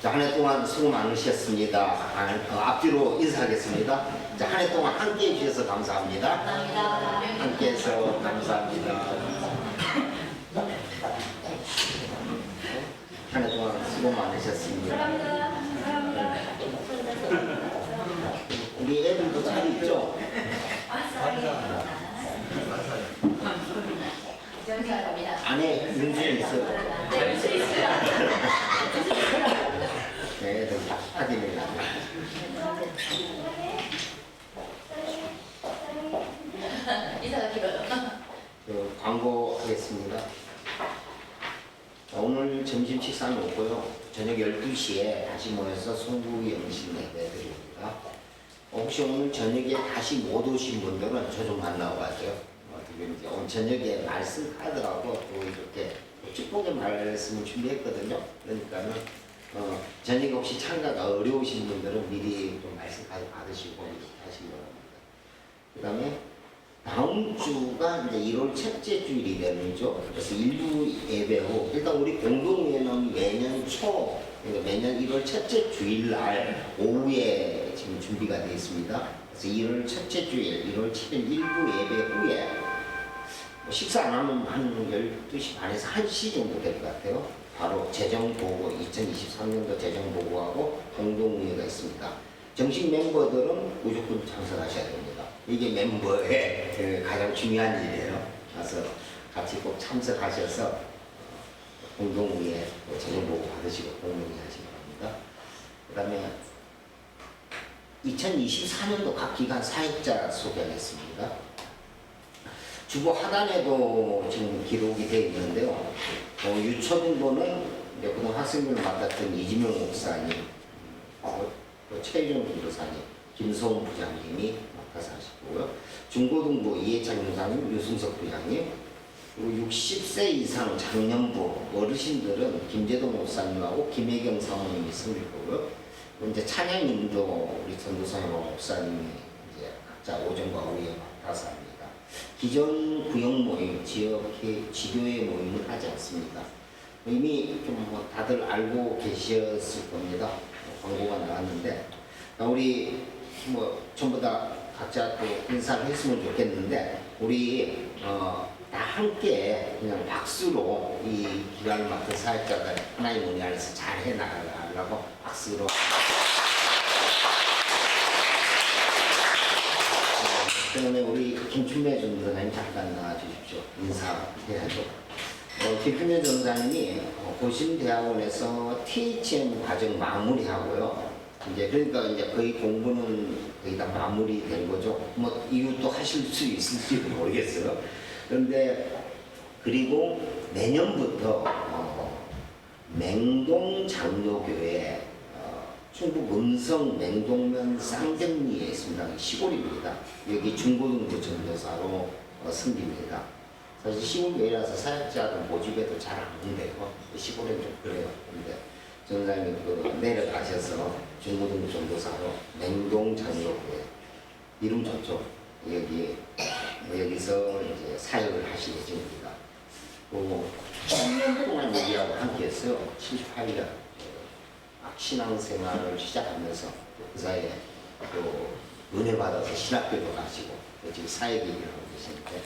자, 한 해 동안 수고 많으셨습니다. 앞뒤로 인사하겠습니다. 자, 한 해 동안 함께 해주셔서 감사합니다. 감사합니다. 함께 해서 감사합니다. 한 해 동안 수고 많으셨습니다. 우리 애들도 잘 있죠? 안에 윤준이 있어요. 네, 애들 확인해요. 인사가 길어요. 광고하겠습니다. 오늘 점심 식사는 없고요. 저녁 12시에 다시 모여서 송구 영신 예배드립니다. 혹시 오늘 저녁에 다시 못 오신 분들은 저 좀 만나고 가세요. 어떻게 이제 오늘 저녁에 말씀 카드하고 또 이렇게 축복의 말씀을 준비했거든요. 그러니까는 저녁에 혹시 참가가 어려우신 분들은 미리 좀 말씀 카드 받으시고 이렇게 하시기 바랍니다. 그 다음에 다음 주가 이제 1월 첫째 주일이 되는죠. 그래서 일부 예배 후 일단 우리 공동회는 매년 그러니까 매년 1월 첫째 주일 날 오후에 지금 준비가 되어 있습니다. 그래서 1월 첫째 주일 1월 7일 일부 예배 후에 식사 안 하면 한 12시 반에서 1시 정도 될 것 같아요. 바로 재정보고 2023년도 재정보고하고 공동회가 있습니다. 정식 멤버들은 무조건 참석하셔야 됩니다. 이게 멤버의 가장 중요한 일이에요. 그래서 같이 꼭 참석하셔서 공동회에 재정보고 받으시고 공동회 하시기 바랍니다. 그 다음에 2024년도 각 기관 사역자 소개하겠습니다. 주보 하단에도 지금 기록이 되어 있는데요. 유초등부는 그동안 학생들을 맡았던 이지명 목사님, 최일영 기도사님, 김소은 부장님이 맡아서 하시고요. 중고등부 이해찬 교사님, 유승석 부장님, 그리고 60세 이상 장년부 어르신들은 김재동 목사님하고 김혜경 사모님이 섬길 거고요. 이제 찬양인도 우리 전도사님하고 목사님이 이제 각자 오전과 오후에 맡아서 합니다. 기존 구역 모임, 지교회 모임은 하지 않습니다. 이미 좀 다들 알고 계셨을 겁니다. 광고가 나왔는데 우리 전부 다 각자 또 인사를 했으면 좋겠는데 우리 다 함께 그냥 박수로 이 기관을 맡은 사역자들 하나님 은혜 안에서 잘 해나가려고 박수로 때문에 우리 김춘배 전도사님 잠깐 나와주십시오. 인사해야죠. 김춘배 전도사님이 고신대학원에서 THM 과정 마무리하고요. 이제 그러니까 이제 거의 공부는 거의 다 마무리된 거죠. 뭐 이유도 하실 수 있을지도 모르겠어요. 그런데 그리고 내년부터 맹동 장로교회 충북 음성 맹동면 쌍정리에 있습니다. 시골입니다. 여기 중고등부 전도사로 섬깁니다. 사실 시골교회라서 사역자들 모집에도 잘 안 되고 시골에는 좀 그래요. 근데 전사님이 내려가셔서 중고등부 전도사로 맹동 장로교회 이름 좋죠. 여기서 이제 사역을 하실 예정입니다. 10년 동안 여기하고 함께했어요. 78년. 신앙생활을 시작하면서 그 사이에 또 은혜 받아서 신학교도 가시고 지금 사역 얘기를 하고 계시는데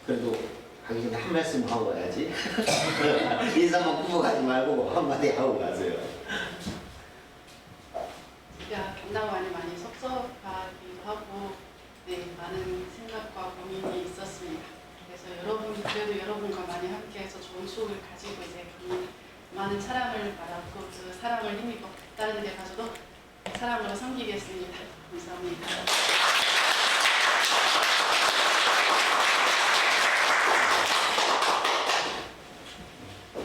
그래도 하기 전에 한 말씀 하고 가야지. 인사만 꾸벅하지 말고 한마디 하고 가세요. 굉장히 많이 섭섭하기도 하고 많은 생각과 고민이 있었습니다. 그래서 그래도 여러분과 많이 함께해서 좋은 추억을 가지고 이제 많은 사랑을 받았고 그 사랑을 힘입어 다른 데 가서도 사랑으로 섬기겠습니다. 감사합니다.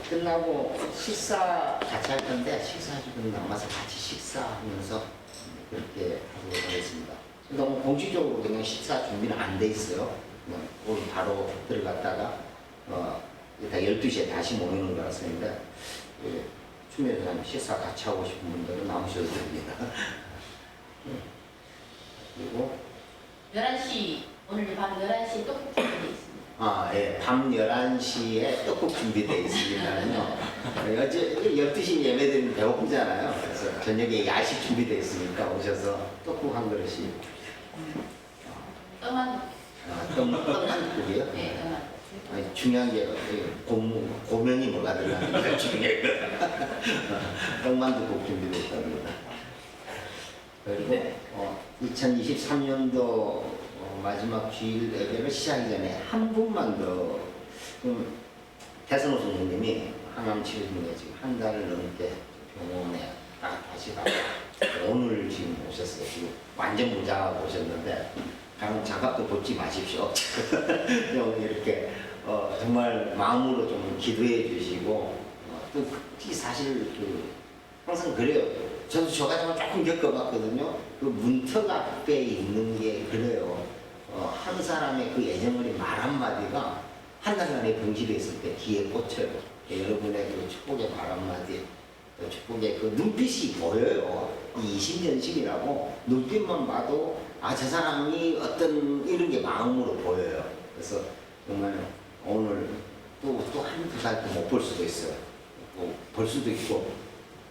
끝나고 식사 같이 할 건데 식사 좀 남아서 같이 식사하면서 그렇게 하도록 하겠습니다. 너무 공식적으로 그냥 식사 준비는 안 돼 있어요. 오늘 바로 들어갔다가 이따 12시에 다시 모이는 거라서인데 추면서 식사 같이 하고 싶은 분들은 나오셔도 됩니다. 그리고 11시 오늘 밤 11시 떡볶이 있습니다. 예, 밤 11시에 떡국 준비되어 있으니까요. 어제 12시 예매드리면 배고프잖아요. 그래서 저녁에 야식 준비되어 있으니까 오셔서 떡국 한 그릇씩. 떡만. 떡국이요? 네, 떡만. 아니, 중요한 게 고명이 뭐가 들어가는 게 중요해요. 떡만두국 준비되어 있답니다. 그리고 2023년도 마지막 주일 예배를 시작하기 전에 한 분만 더 대선호 선생님이 항암 치료 중에 지금 한 달을 넘게 병원에 다시 가고 오늘 지금 오셨어요. 지금 완전 무장하고 오셨는데 장갑도 벗지 마십시오. 좀 이렇게 정말 마음으로 좀 기도해 주시고 또 특히 사실 항상 그래요. 저도 저 같은 걸 조금 겪어봤거든요. 그 문턱 앞에 있는 게 그래요. 한 사람의 그 애정어린 말 한마디가 한 달간의 병실에 있을 때 귀에 꽂혀요. 여러분의 그 축복의 말 한마디, 또 축복의 그 눈빛이 보여요. 이 20년씩이라고 눈빛만 봐도 저 사람이 어떤 이런 게 마음으로 보여요. 그래서 정말 오늘 또 한두 달 또 못 볼 수도 있어요. 또 볼 수도 있고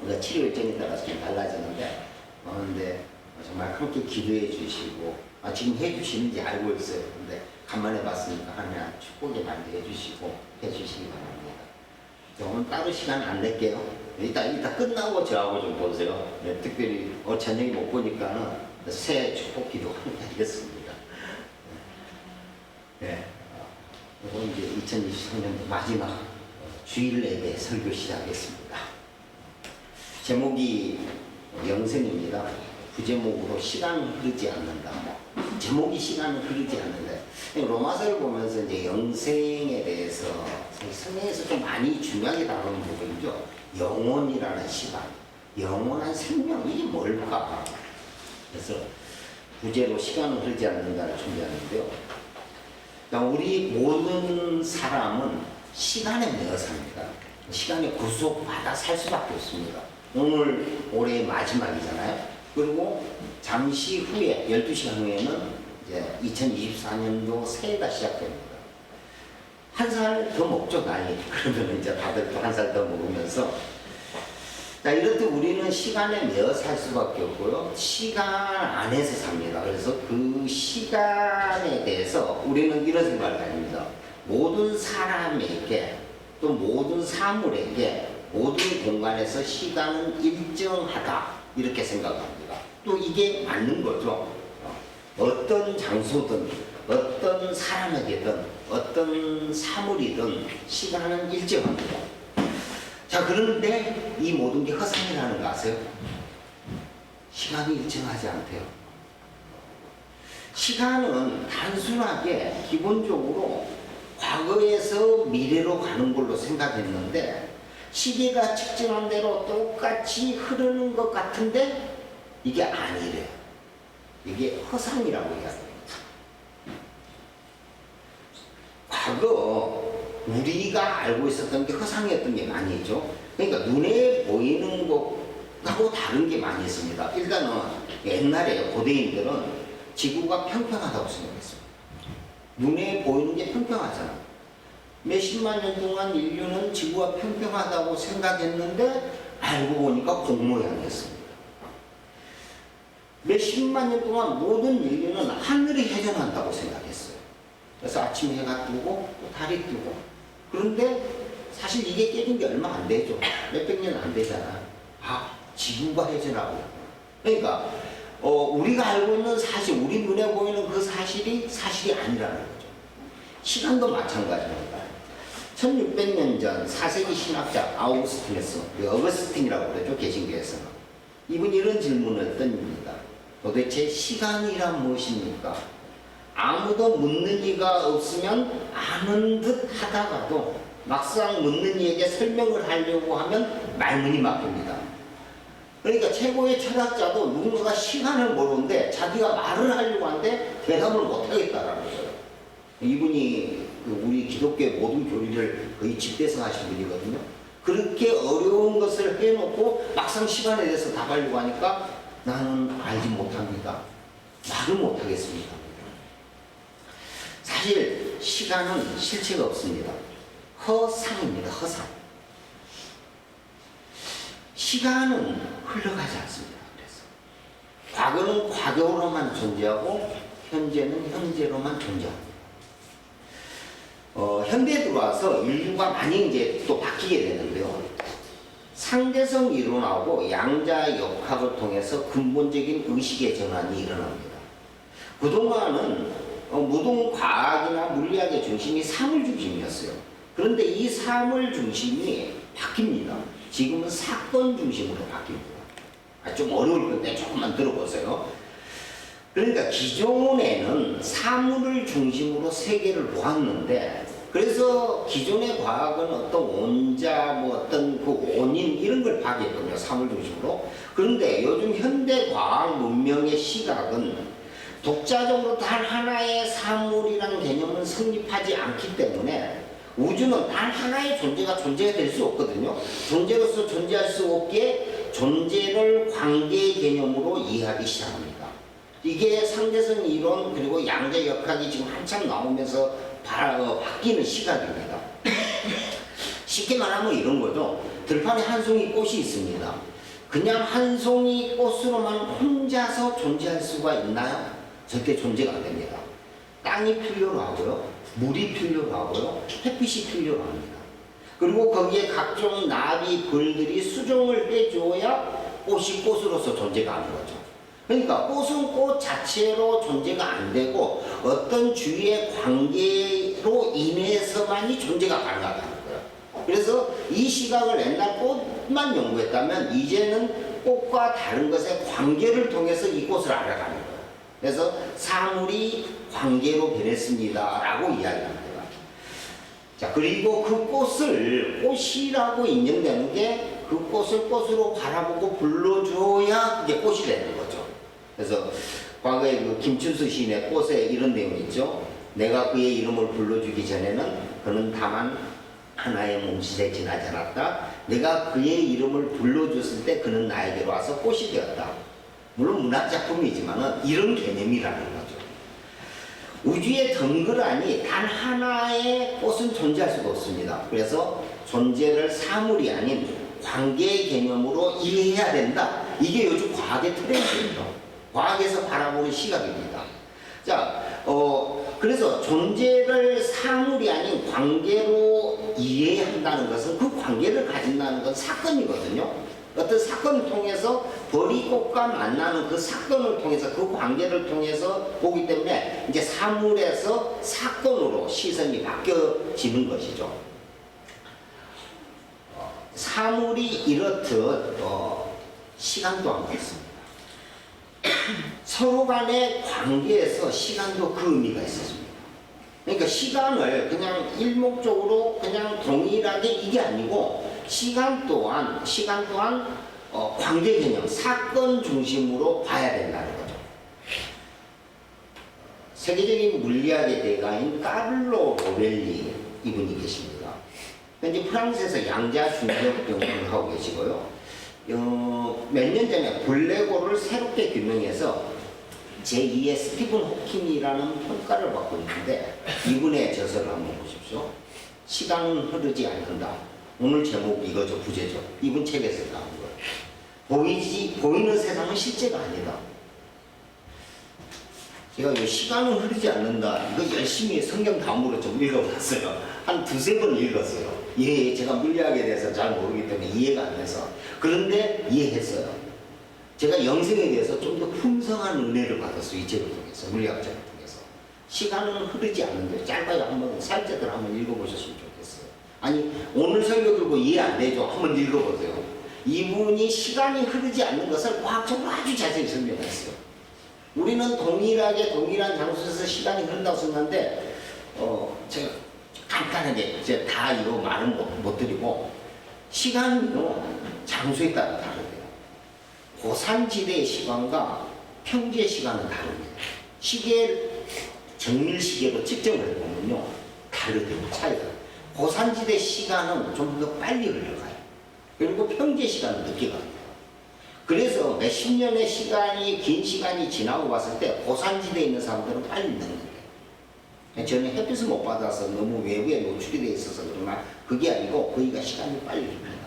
우리가 치료 일정에 따라서 좀 달라지는데 근데 정말 함께 기도해 주시고 지금 해주시는지 알고 있어요. 근데 간만에 봤으니까 하나 축복의 말도 해주시고 해주시기 바랍니다. 오늘 따로 시간 안 낼게요. 이따 끝나고 저하고 좀 보세요. 네, 특별히 저녁에 못 보니까는 새해 축복 기도 함께 하겠습니다. 네, 이번 이제 2023년도 마지막 주일 예배 설교 시작하겠습니다. 제목이 영생입니다. 부제목으로 시간은 흐르지 않는다. 제목이 시간은 흐르지 않는다. 로마서를 보면서 이제 영생에 대해서 성경에서 좀 많이 중요하게 다루는 부분이죠. 영혼이라는 시간, 영원한 생명, 이게 뭘까? 그래서 부제로 시간은 흐르지 않는다를 준비하는데요. 우리 모든 사람은 시간에 매여 삽니다. 시간에 구속받아 살 수밖에 없습니다. 오늘 올해의 마지막이잖아요. 그리고 잠시 후에 12시간 후에는 이제 2024년도 새해가 시작됩니다. 한 살 더 먹죠, 나이. 그러면 이제 다들 또 한 살 더 먹으면서 이렇듯 우리는 시간에 매여 살 수밖에 없고요. 시간 안에서 삽니다. 그래서 그 시간에 대해서 우리는 이런 생각을 가집니다. 모든 사람에게 또 모든 사물에게 모든 공간에서 시간은 일정하다 이렇게 생각합니다. 또 이게 맞는 거죠. 어떤 장소든 어떤 사람에게든 어떤 사물이든 시간은 일정합니다. 자, 그런데 이 모든 게 허상이라는 거 아세요? 시간이 일정하지 않대요. 시간은 단순하게 기본적으로 과거에서 미래로 가는 걸로 생각했는데 시계가 측정한 대로 똑같이 흐르는 것 같은데 이게 아니래요. 이게 허상이라고 이야기합니다. 과거 우리가 알고 있었던 게 허상이었던 게 많이 있죠. 그러니까 눈에 보이는 것하고 다른 게 많이 있습니다. 일단은 옛날에 고대인들은 지구가 평평하다고 생각했어요. 눈에 보이는 게 평평하잖아. 몇십만 년 동안 인류는 지구가 평평하다고 생각했는데 알고 보니까 공 모양이었습니다. 몇십만 년 동안 모든 인류는 하늘이 회전한다고 생각했어요. 그래서 아침에 해가 뜨고 또 달이 뜨고. 그런데 사실 이게 깨진 게 얼마 안 되죠. 몇백 년 안 되잖아. 지구가 회전하고. 그러니까 우리가 알고 있는 사실, 우리 눈에 보이는 그 사실이 사실이 아니라는 거죠. 시간도 마찬가지입니다. 1600년 전 4세기 신학자 어거스틴이라고 그러죠. 개신교에서는. 이분이 이런 질문을 던집니다. 도대체 시간이란 무엇입니까? 아무도 묻는 이가 없으면 아는 듯 하다가도 막상 묻는 이에게 설명을 하려고 하면 말문이 막힙니다. 그러니까 최고의 철학자도 누군가가 시간을 모르는데 자기가 말을 하려고 하는데 대답을 못하겠다라는 거예요. 이분이 우리 기독교의 모든 교리를 거의 집대성하신 분이거든요. 그렇게 어려운 것을 해놓고 막상 시간에 대해서 답하려고 하니까 나는 알지 못합니다. 말을 못하겠습니다. 사실 시간은 실체가 없습니다. 허상입니다. 허상. 시간은 흘러가지 않습니다. 그래서 과거는 과거로만 존재하고 현재는 현재로만 존재합니다. 현대에 들어와서 인류가 많이 이제 또 바뀌게 되는데요. 상대성 이론하고 양자역학을 통해서 근본적인 의식의 전환이 일어납니다. 그동안은 무동 과학이나 물리학의 중심이 사물 중심이었어요. 그런데 이 사물 중심이 바뀝니다. 지금은 사건 중심으로 바뀝니다. 좀 어려울 건데 조금만 들어보세요. 그러니까 기존에는 사물을 중심으로 세계를 보았는데, 그래서 기존의 과학은 어떤 원자, 뭐 어떤 그 원인 이런 걸 파악했거든요. 사물 중심으로. 그런데 요즘 현대 과학 문명의 시각은 독자적으로 단 하나의 사물이라는 개념은 성립하지 않기 때문에 우주는 단 하나의 존재가 될 수 없거든요. 존재로서 존재할 수 없게 존재를 관계의 개념으로 이해하기 시작합니다. 이게 상대성 이론 그리고 양자역학이 지금 한참 나오면서 바뀌는 시각입니다. 쉽게 말하면 이런 거죠. 들판에 한 송이 꽃이 있습니다. 그냥 한 송이 꽃으로만 혼자서 존재할 수가 있나요? 절대 존재가 안 됩니다. 땅이 필요로 하고요. 물이 필요로 하고요. 햇빛이 필요로 합니다. 그리고 거기에 각종 나비, 벌들이 수종을 해줘야 꽃이 꽃으로서 존재가 하는 거죠. 그러니까 꽃은 꽃 자체로 존재가 안 되고 어떤 주위의 관계로 인해서만이 존재가 가능하다는 거예요. 그래서 이 시각을 옛날 꽃만 연구했다면 이제는 꽃과 다른 것의 관계를 통해서 이 꽃을 알아가는 거예요. 그래서 사물이 관계로 변했습니다 라고 이야기합니다. 자, 그리고 그 꽃을 꽃이라고 인정되는 게 그 꽃을 꽃으로 바라보고 불러줘야 그게 꽃이 되는 거죠. 그래서 과거에 그 김춘수 시인의 꽃에 이런 내용이 있죠. 내가 그의 이름을 불러주기 전에는 그는 다만 하나의 몸짓에 지나지 않았다. 내가 그의 이름을 불러줬을 때 그는 나에게로 와서 꽃이 되었다. 물론 문학작품이지만 이런 개념이라는 거죠. 우주의 덩그러니 단 하나의 꽃은 존재할 수가 없습니다. 그래서 존재를 사물이 아닌 관계의 개념으로 이해해야 된다. 이게 요즘 과학의 트렌드입니다. 과학에서 바라보는 시각입니다. 자, 그래서 존재를 사물이 아닌 관계로 이해한다는 것은 그 관계를 가진다는 건 사건이거든요. 어떤 사건을 통해서 벌이꽃과 만나는 그 사건을 통해서 그 관계를 통해서 보기 때문에 이제 사물에서 사건으로 시선이 바뀌어지는 것이죠. 사물이 이렇듯 시간 또한 그렇습니다. 서로 간의 관계에서 시간도 그 의미가 있었습니다. 그러니까 시간을 그냥 일목적으로 그냥 동일하게 이게 아니고 시간 또한 관계 개념, 사건 중심으로 봐야 된다는 거죠. 세계적인 물리학의 대가인 까를로 로벨리 이분이 계십니다. 현재 프랑스에서 양자 중력 연구를 하고 계시고요. 몇 년 전에 블랙홀을 새롭게 규명해서 제2의 스티븐 호킹이라는 평가를 받고 있는데 이분의 저서를 한번 보십시오. 시간은 흐르지 않는다. 오늘 제목 이거죠. 부제죠. 이분 책에서 나온 거예요. 보이는 세상은 실제가 아니다. 제가 이 시간은 흐르지 않는다. 이거 열심히 성경 다음으로 좀 읽어봤어요. 한 두세 번 읽었어요. 제가 물리학에 대해서 잘 모르기 때문에 이해가 안 돼서. 그런데 이해했어요. 제가 영생에 대해서 좀 더 풍성한 은혜를 받았어요. 이 책을 통해서, 물리학자를 통해서. 시간은 흐르지 않는데 짧아요. 한번 살짝들 한번 읽어보셨으면 좋겠어요. 아니 오늘 설교 들고 이해 안 되죠? 한번 읽어보세요. 이분이 시간이 흐르지 않는 것을 과학적으로 아주 자세히 설명했어요. 우리는 동일하게 동일한 장소에서 시간이 흐른다고 생각하는데 제가 간단하게 제가 다 이거 말은 못 드리고 시간은요 장소에 따라 다르대요. 고산지대의 시간과 평지의 시간은 다릅니다. 정밀 시계로 측정을 해보면요 다르대요. 차이가. 고산지대 시간은 좀 더 빨리 흘러가요. 그리고 평지의 시간은 늦게 갑니다. 그래서 몇십 년의 시간이 긴 시간이 지나고 봤을 때 고산지대에 있는 사람들은 빨리 늦는 거예요. 저는 햇빛을 못 받아서 너무 외부에 노출이 돼 있어서 그러나 그게 아니고 거기가 시간이 빨리 흐릅니다.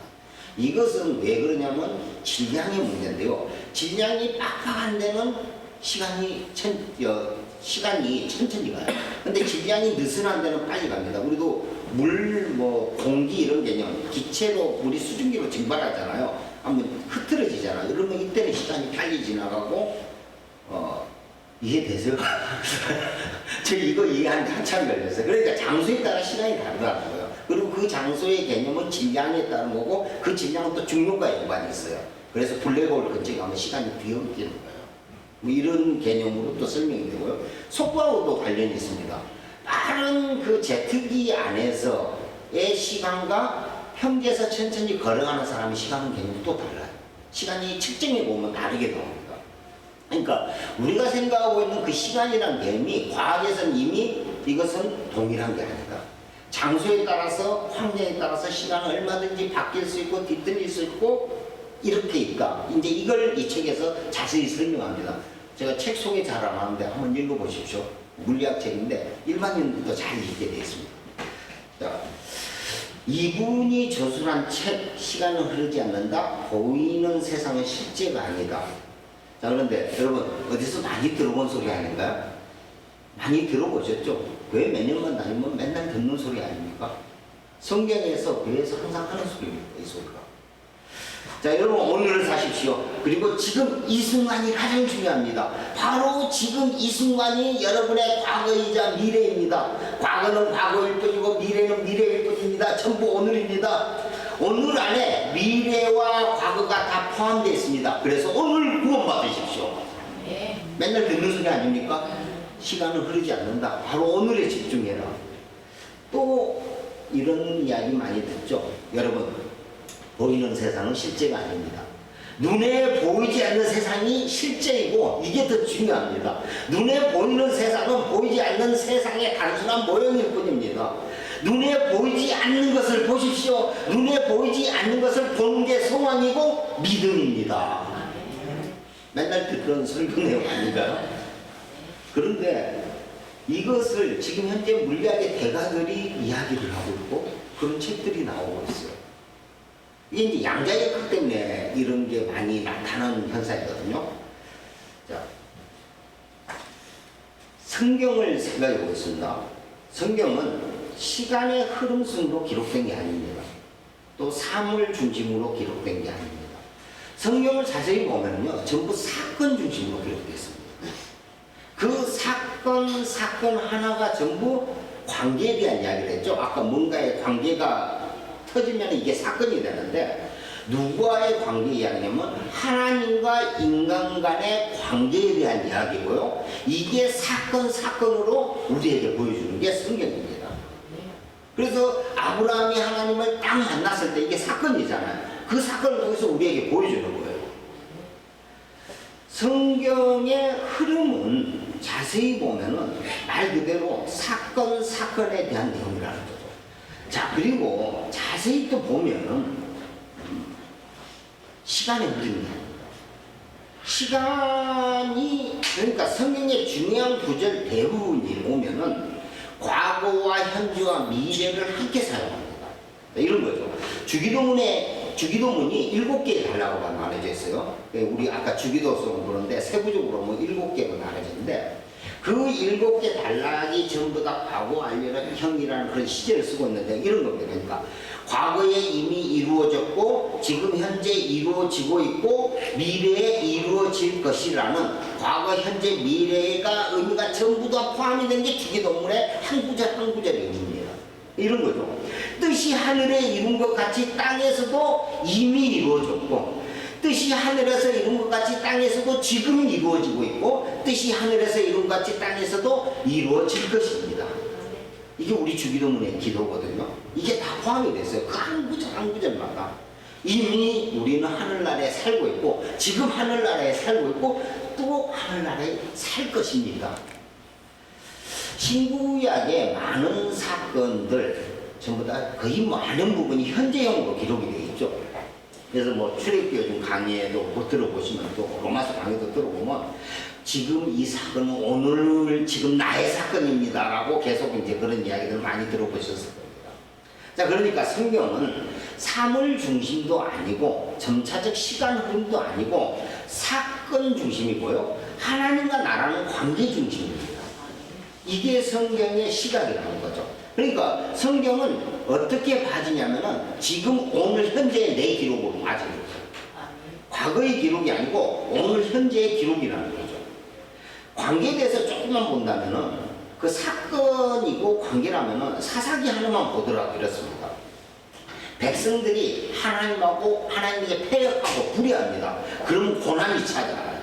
이것은 왜 그러냐면 질량의 문제인데요. 질량이 빡빡한 데는 시간이 천천히 가요. 근데 질량이 느슨한 데는 빨리 갑니다. 우리도 물, 공기 이런 개념, 기체로 물이 수증기로 증발하잖아요. 한번 흐트러지잖아요. 그러면 이때는 시간이 빨리 지나가고, 이해되세요? 저 이거 이해하는데 한참 걸렸어요. 그러니까 장소에 따라 시간이 다르다는 거예요. 그리고 그 장소의 개념은 질량에 따른 거고, 그 질량은 또 중력과 연관이 있어요. 그래서 블랙홀 근처에 가면 시간이 뒤엉키는 거예요. 뭐 이런 개념으로 또 설명이 되고요. 속도하고도 관련이 있습니다. 빠른 그 제트기 안에서의 시간과 평지에서 천천히 걸어가는 사람의 시간은 개념이 또 달라요. 시간이 측정해 보면 다르게 나옵니다. 그러니까 우리가 생각하고 있는 그 시간이라는 개념이 과학에서는 이미 이것은 동일한 게 아니다. 장소에 따라서 환경에 따라서 시간은 얼마든지 바뀔 수 있고 뒤틀릴 수 있고 이렇게 있다. 이제 이걸 이 책에서 자세히 설명합니다. 제가 책 소개 잘 안 하는데 한번 읽어보십시오. 물리학 책인데 일반인들도 잘 읽게 되어 있습니다. 자, 이분이 저술한 책 시간은 흐르지 않는다. 보이는 세상은 실제가 아니다. 자, 그런데 여러분 어디서 많이 들어본 소리 아닌가요? 많이 들어보셨죠? 교회 몇 년만 다니면 맨날 듣는 소리 아닙니까? 성경에서 교회에서 항상 하는 소리입니다. 이 소리가. 자, 여러분 오늘을 사십시오. 그리고 지금 이 순간이 가장 중요합니다. 바로 지금 이 순간이 여러분의 과거이자 미래입니다. 과거는 과거일 뿐이고 미래는 미래일 뿐입니다. 전부 오늘입니다. 오늘 안에 미래와 과거가 다 포함되어 있습니다. 그래서 오늘 구원받으십시오. 네. 맨날 듣는 소리 아닙니까? 시간은 흐르지 않는다. 바로 오늘에 집중해라. 또 이런 이야기 많이 듣죠. 여러분, 보이는 세상은 실제가 아닙니다. 눈에 보이지 않는 세상이 실제이고 이게 더 중요합니다. 눈에 보이는 세상은 보이지 않는 세상의 단순한 모형일 뿐입니다. 눈에 보이지 않는 것을 보십시오. 눈에 보이지 않는 것을 보는 게 소망이고 믿음입니다. 맨날 듣던 설교 내용 아닌가요? 그런데 이것을 지금 현재 물리학의 대가들이 이야기를 하고 있고 그런 책들이 나오고 있어요. 이게 이제 양자의 극 때문에 이런 게 많이 나타나는 현상이거든요. 자, 성경을 생각해 보겠습니다. 성경은 시간의 흐름 순으로 기록된 게 아닙니다. 또 사물 중심으로 기록된 게 아닙니다. 성경을 자세히 보면요, 전부 사건 중심으로 기록되어 있습니다. 그 사건 하나가 전부 관계에 대한 이야기를 했죠. 아까 뭔가의 관계가 터지면 이게 사건이 되는데 누구와의 관계 이야기냐면 하나님과 인간 간의 관계에 대한 이야기고요. 이게 사건으로 우리에게 보여주는 게 성경입니다. 그래서 아브라함이 하나님을 딱 만났을 때 이게 사건이잖아요. 그 사건을 통해서 우리에게 보여주는 거예요. 성경의 흐름은 자세히 보면은 말 그대로 사건에 대한 내용이라는 거죠. 자, 그리고 자세히 또 보면은 시간의 흐름이 시간이 그러니까 성경의 중요한 구절 대부분이 보면은 과거와 현재와 미래를 함께 사용합니다. 이런 거죠. 주기도문이 7개의 단락으로 나눠져 있어요. 우리 아까 주기도서는 그런데 세부적으로 뭐 7개로 나눠졌는데 그 7개 단락이 전부 다 과거 알려는 형이라는 그런 시제를 쓰고 있는데 이런 겁니다. 그러니까 과거에 이미 이루어졌고 지금 현재 이루어지고 있고 미래에 이루어질 것이라는 과거, 현재, 미래가 의미가 전부 다 포함이 된 게 주기도문의 한 구절의 의미입니다. 이런 거죠. 뜻이 하늘에 이룬 것 같이 땅에서도 이미 이루어졌고 뜻이 하늘에서 이룬 것 같이 땅에서도 지금 이루어지고 있고 뜻이 하늘에서 이룬 것 같이 땅에서도 이루어질 것입니다. 이게 우리 주기도문의 기도거든요. 이게 다 포함이 됐어요. 그 한 구절마다 이미 우리는 하늘나라에 살고 있고 지금 하늘나라에 살고 있고 또 하늘나라에 살 것입니다. 신구약의 많은 사건들 전부 다 거의 많은 부분이 현재형으로 기록이 되어 있죠. 그래서 뭐 출애굽기 요즘 강의에도 못 들어보시면 또 로마서 강의도 들어보면 지금 이 사건은 오늘 지금 나의 사건입니다라고 계속 이제 그런 이야기들 많이 들어보셨을 겁니다. 자, 그러니까 성경은 사물 중심도 아니고 점차적 시간 흐름도 아니고 사건 중심이고요. 하나님과 나라는 관계 중심입니다. 이게 성경의 시각이라는 거죠. 그러니까 성경은 어떻게 봐지냐면은 지금 오늘 현재의 내 기록으로 봐지는 거죠. 과거의 기록이 아니고 오늘 현재의 기록이라는 거죠. 관계에 대해서 조금만 본다면은 그 사건이고 관계라면은 사사기 하나만 보더라도 이렇습니다. 백성들이 하나님하고 하나님에게 패역하고 불의합니다. 그러면 고난이 찾아와요.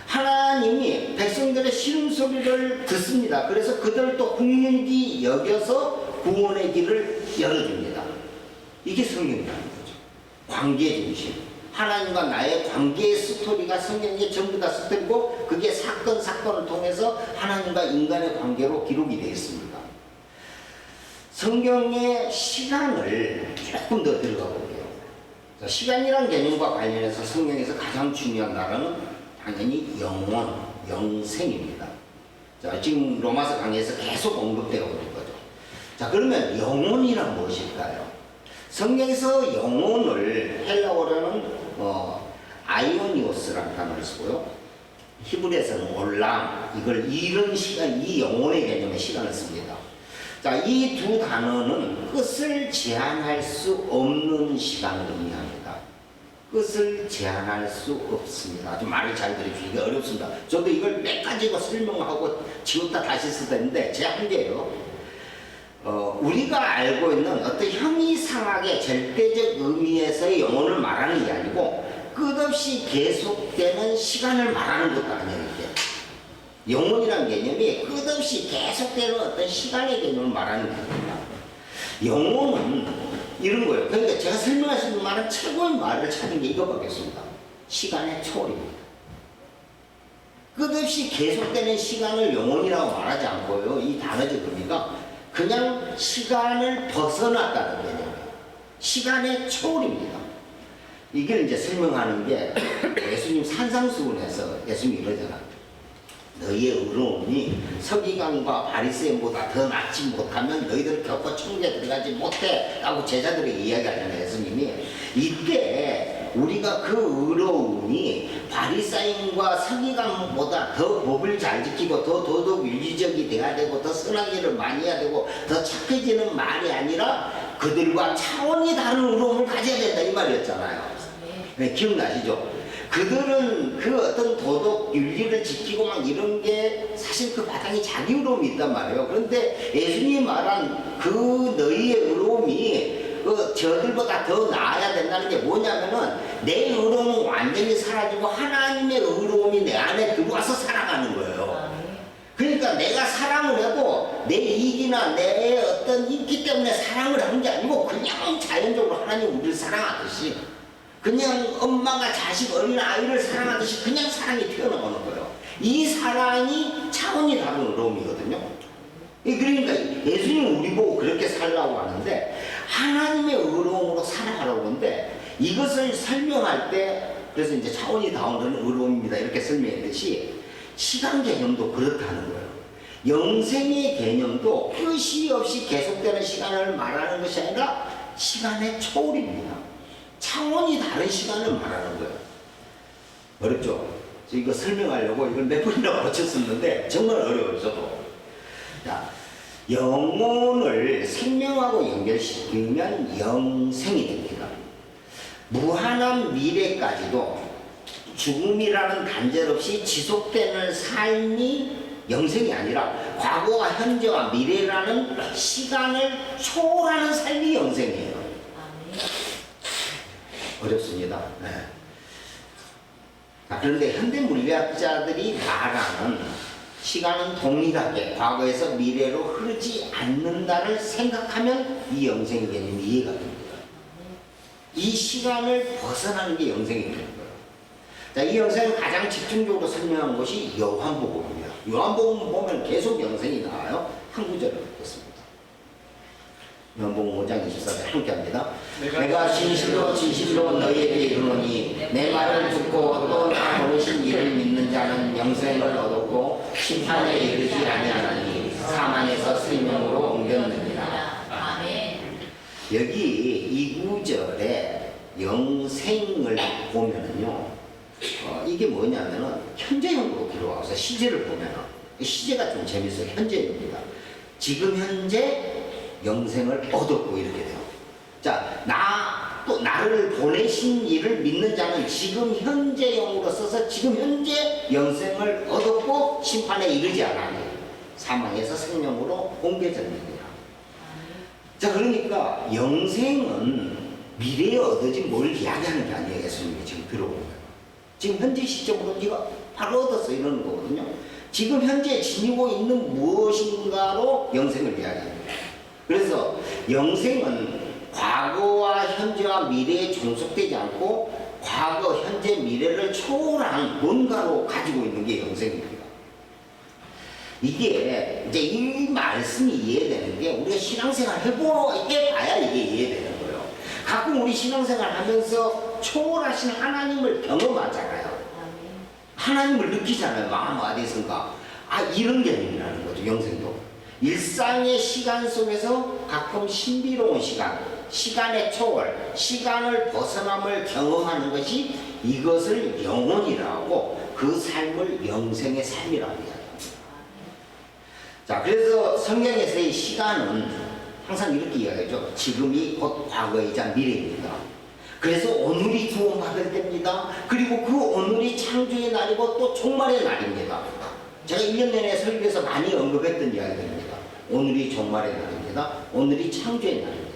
하나님이 백성들의 신음소리를 듣습니다. 그래서 그들도 국민이 여겨서 구원의 길을 열어줍니다. 이게 성경이라는 거죠. 관계 중심. 하나님과 나의 관계의 스토리가 성경에 전부 다 스토리고 그게 사건을 통해서 하나님과 인간의 관계로 기록이 되어 있습니다. 성경의 시간을 조금 더 들어가 볼게요. 시간이라는 개념과 관련해서 성경에서 가장 중요한 단어는 당연히 영원, 영생입니다. 자, 지금 로마서 강의에서 계속 언급되어 오는 거죠. 자, 그러면 영혼이란 무엇일까요? 성경에서 영혼을 헬라어로는 아이오니오스라는 단어를 쓰고요. 히브리에서는 올람, 이걸 이런 시간, 이 영혼의 개념의 시간을 씁니다. 자, 이 두 단어는 끝을 제한할 수 없는 시간을 의미합니다. 끝을 제한할 수 없습니다. 좀 말을 잘 들어주시기 어렵습니다. 저도 이걸 몇 가지로 설명하고 지웠다 다시 쓰다 했는데 제 한계예요. 우리가 알고 있는 어떤 형이상하게 절대적 의미에서의 영혼을 말하는 게 아니고 끝없이 계속되는 시간을 말하는 것도 아니에요. 영혼이라는 개념이 끝없이 계속되는 어떤 시간의 개념을 말하는 겁니다. 영혼은 이런 거예요. 그러니까 제가 설명할 수 있는 말은 최고의 말을 찾은 게 이거밖에 없습니다. 시간의 초월입니다. 끝없이 계속되는 시간을 영혼이라고 말하지 않고요. 이 단어적 의미가 그냥 시간을 벗어났다는 개념이에요. 시간의 초월입니다. 이걸 이제 설명하는 게 예수님 산상수훈에서 예수님이 이러잖아요. 너희의 의로움이 서기관과 바리새인보다 더 낫지 못하면 너희들 결코 천국에 들어가지 못해 라고 제자들에게 이야기하잖아요. 예수님이 이때 우리가 그 의로움이 바리새인과 서기관보다 더 법을 잘 지키고 더 도덕 윤리적이 돼야 되고 더 선한 일을 많이 해야 되고 더 착해지는 말이 아니라 그들과 차원이 다른 의로움을 가져야 된다 이 말이었잖아요. 네, 기억나시죠? 그들은 그 어떤 도덕 윤리를 지키고 막 이런 게 사실 그 바탕에 자기 의로움이 있단 말이에요. 그런데 예수님이 말한 그 너희의 의로움이 저들보다 더 나아야 된다는 게 뭐냐면은 내 의로움은 완전히 사라지고 하나님의 의로움이 내 안에 들어와서 살아가는 거예요. 그러니까 내가 사랑을 해도 내 이익이나 내 어떤 인기 때문에 사랑을 한 게 아니고 그냥 자연적으로 하나님 우리를 사랑하듯이 그냥 엄마가 자식 어린 아이를 사랑하듯이 그냥 사랑이 튀어나오는 거예요. 이 사랑이 차원이 다른 의로움이거든요. 그러니까 예수님은 우리 보고 그렇게 살라고 하는데 하나님의 의로움으로 살아가라고 하는데 이것을 설명할 때 그래서 이제 차원이 다른 의로움입니다. 이렇게 설명했듯이 시간 개념도 그렇다는 거예요. 영생의 개념도 끝이 없이 계속되는 시간을 말하는 것이 아니라 시간의 초월입니다. 차원이 다른 시간을 말하는 거예요. 어렵죠? 저 이거 설명하려고 이걸 몇 번이나 고쳤었는데 정말 어려워요, 저도. 자, 영혼을 생명하고 연결시키면 영생이 됩니다. 무한한 미래까지도 죽음이라는 단절 없이 지속되는 삶이 영생이 아니라 과거와 현재와 미래라는 시간을 초월하는 삶이 영생이에요. 어렵습니다. 네. 그런데 현대 물리학자들이 말하는 시간은 동일하게 과거에서 미래로 흐르지 않는다를 생각하면 이 영생의 개념이 이해가 됩니다. 이 시간을 벗어나는 게 영생이 되는 거예요. 자, 이 영생을 가장 집중적으로 설명한 것이 요한복음입니다. 요한복음 보면 계속 영생이 나와요. 한 구절을 읽겠습니다. 요한복음 5장 24절 함께 합니다. 내가 진실로 너희에게 이르노니 내 말을 듣고 또 나 보내신 모두신 이를 믿는 자는 영생을 얻었고 심판에 이르지 아니하나니 사망에서 생명으로 옮겼느니라. 아멘. 여기 이 구절에 영생을 보면은요, 이게 뭐냐면은 현재형으로 기록하고서 시제를 보면은 시제가 좀 재밌어요. 현재입니다. 지금 현재 영생을 얻었고 이렇게 돼요. 자, 또 나를 보내신 이를 믿는 자는 지금 현재형으로 써서 지금 현재 영생을 얻었고 심판에 이르지 않아니 사망에서 생명으로 옮겨졌느니라. 자, 그러니까 영생은 미래에 얻어진 뭘 이야기하는 게 아니에요. 예수님이 지금 들어보는 거예요. 지금 현재 시점으로 네가 바로 얻었어 이러는 거거든요. 지금 현재 지니고 있는 무엇인가로 영생을 이야기합니다. 그래서 영생은 과거와 현재와 미래에 종속되지 않고 과거, 현재, 미래를 초월한 뭔가로 가지고 있는 게 영생입니다. 이게 이제 이 말씀이 이해되는 게 우리가 신앙생활 해봐야 이게 이해되는 거예요. 가끔 우리 신앙생활 하면서 초월하신 하나님을 경험하잖아요. 하나님을 느끼잖아요. 마음 어디선가. 아, 이런 개념이라는 거죠. 영생도. 일상의 시간 속에서 가끔 신비로운 시간, 시간의 초월, 시간을 벗어남을 경험하는 것이 이것을 영혼이라고 그 삶을 영생의 삶이라고 이야기합니다. 자, 그래서 성경에서의 시간은 항상 이렇게 이야기하죠. 지금이 곧 과거이자 미래입니다. 그래서 오늘이 구원받을 때입니다. 그리고 그 오늘이 창조의 날이고 또 종말의 날입니다. 제가 1년 내내 설교에서 많이 언급했던 이야기입니다. 오늘이 종말의 날입니다. 오늘이 창조의 날입니다.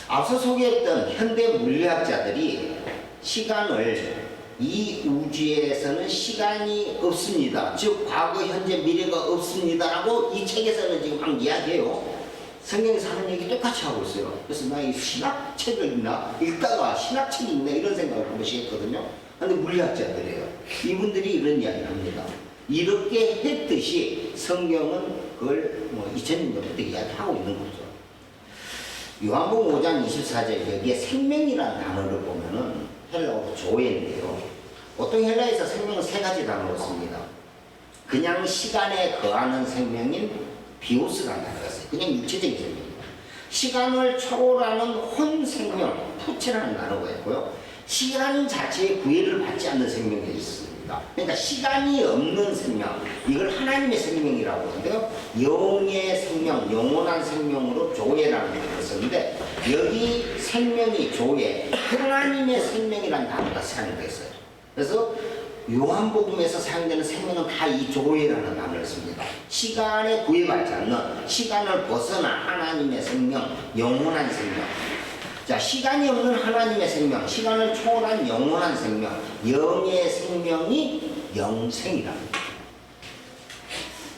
앞서 소개했던 현대 물리학자들이 시간을 이 우주에서는 시간이 없습니다. 즉 과거, 현재, 미래가 없습니다라고 이 책에서는 지금 막 이야기해요. 성경에서 하는 얘기 똑같이 하고 있어요. 그래서 나 이 신학책을 읽다가 신학책이 있나 이런 생각을 한 번씩 했거든요. 근데 물리학자들이에요. 이분들이 이런 이야기를 합니다. 이렇게 했듯이 성경은 그걸 2000년 전부터 이야기하고 있는 거죠. 요한복음 5장 24절 여기에 생명이라는 단어를 보면은 헬라어로 조에인데요. 보통 헬라에서 생명은 세 가지 단어로 씁니다. 그냥 시간에 거하는 생명인 비오스라는 단어가 있어요. 그냥 육체적인 생명입니다. 시간을 초월하는 혼 생명, 푸체라는 단어가 있고요. 시간 자체의 구애를 받지 않는 생명이 있습니다. 그러니까 시간이 없는 생명, 이걸 하나님의 생명이라고 하는데요. 영의 생명, 영원한 생명으로 조예라는 단어를 썼는데 여기 생명이 조예, 하나님의 생명이라는 단어가 사용됐어요. 그래서 요한복음에서 사용되는 생명은 다 이 조예라는 단어를 씁니다. 시간에 구애받지 않는, 시간을 벗어난 하나님의 생명, 영원한 생명. 자, 시간이 없는 하나님의 생명, 시간을 초월한 영원한 생명, 영의 생명이 영생이랍니다.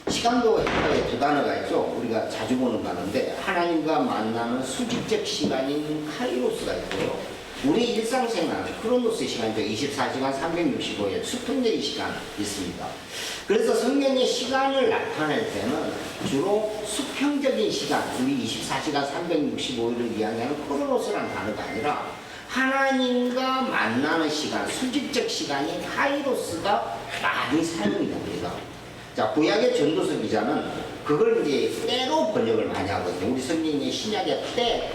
시간도 헬라에 두 단어가 있죠. 우리가 자주 보는 단어인데 하나님과 만나는 수직적 시간인 카이로스가 있고요. 우리 일상생활 크로노스 시간이죠. 24시간 365일 수평적인 시간 있습니다. 그래서 성경의 시간을 나타낼 때는 주로 수평적인 시간, 우리 24시간 365일을 이야기하는 크로노스라는 단어가 아니라 하나님과 만나는 시간, 수직적 시간인 카이로스가 많이 사용이 됩니다. 자, 구약의 전도서 기자는 그걸 이제 때로 번역을 많이 하거든요. 우리 성경의 신약의